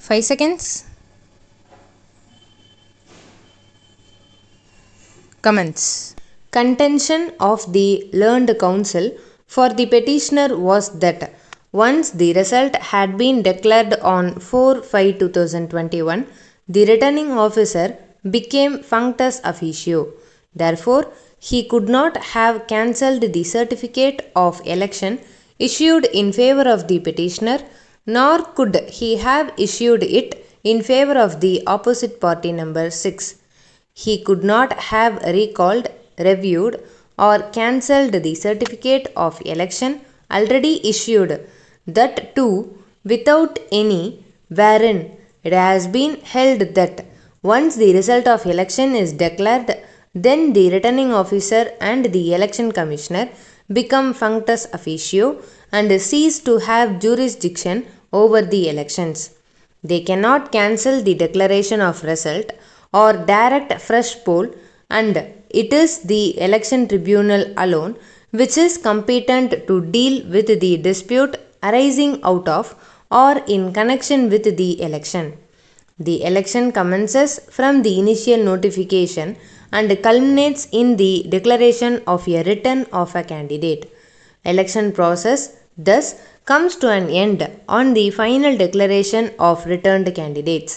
5 seconds. Comments. Contention of the learned counsel for the petitioner was that once the result had been declared on 4/5/2021, the returning officer became functus officio. Therefore, he could not have cancelled the certificate of election issued in favor of the petitioner, nor could he have issued it in favor of the opposite party number 6. He could not have recalled, reviewed, or cancelled the certificate of election already issued, that too without any, wherein it has been held that once the result of election is declared, then the returning officer and the election commissioner become functus officio and cease to have jurisdiction over the elections. They cannot cancel the declaration of result or direct fresh poll, and it is the election tribunal alone which is competent to deal with the dispute arising out of or in connection with the election. The election commences from the initial notification and culminates in the declaration of a return of a candidate. Election process thus comes to an end on the final declaration of returned candidates.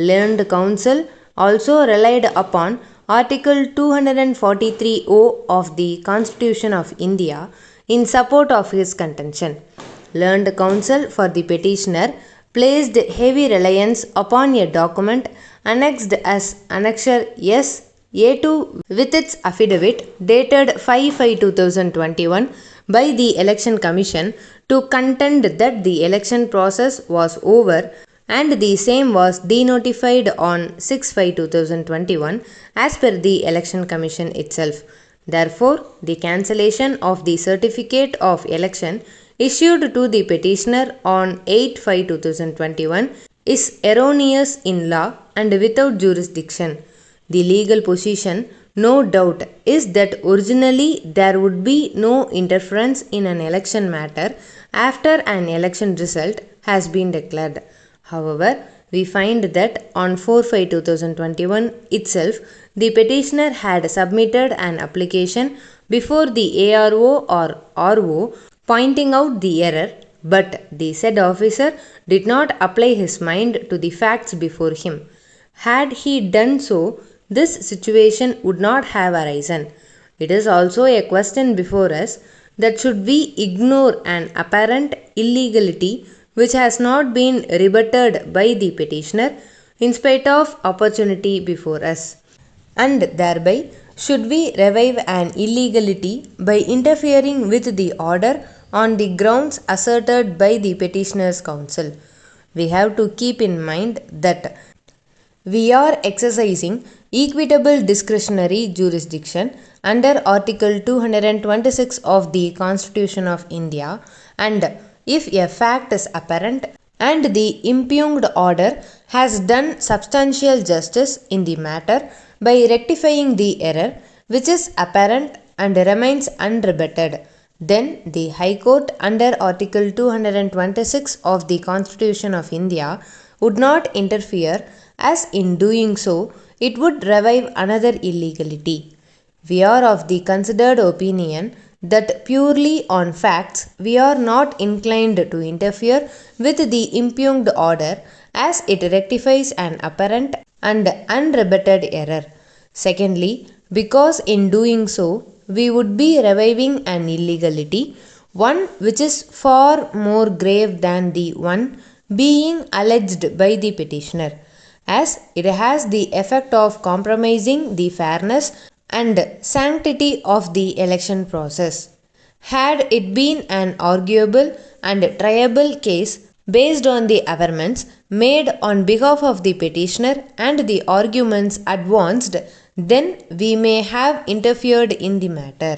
Learned counsel also relied upon Article 243(o) of the Constitution of India in support of his contention. Learned counsel for the petitioner placed heavy reliance upon a document annexed as Annexure S A2 with its affidavit dated 5/5/2021 by the Election Commission to contend that the election process was over, and the same was denotified on 6/5/2021 as per the Election Commission itself. Therefore, the cancellation of the certificate of election issued to the petitioner on 8/5/2021 is erroneous in law and without jurisdiction. The legal position, no doubt, is that originally there would be no interference in an election matter after an election result has been declared. However, we find that on 4/5/2021 itself, the petitioner had submitted an application before the ARO or RO pointing out the error, but the said officer did not apply his mind to the facts before him. Had he done so, this situation would not have arisen. It is also a question before us that should we ignore an apparent illegality which has not been rebutted by the petitioner in spite of opportunity before us, and thereby should we revive an illegality by interfering with the order on the grounds asserted by the petitioner's counsel. We have to keep in mind that we are exercising equitable discretionary jurisdiction under Article 226 of the Constitution of India, and if a fact is apparent and the impugned order has done substantial justice in the matter by rectifying the error which is apparent and remains unrebutted, then the High Court under Article 226 of the Constitution of India would not interfere, as in doing so it would revive another illegality. We are of the considered opinion that purely on facts we are not inclined to interfere with the impugned order, as it rectifies an apparent and unrebutted error. Secondly, because in doing so we would be reviving an illegality, one which is far more grave than the one being alleged by the petitioner, as it has the effect of compromising the fairness and sanctity of the election process. Had it been an arguable and triable case based on the averments made on behalf of the petitioner and the arguments advanced, then we may have interfered in the matter.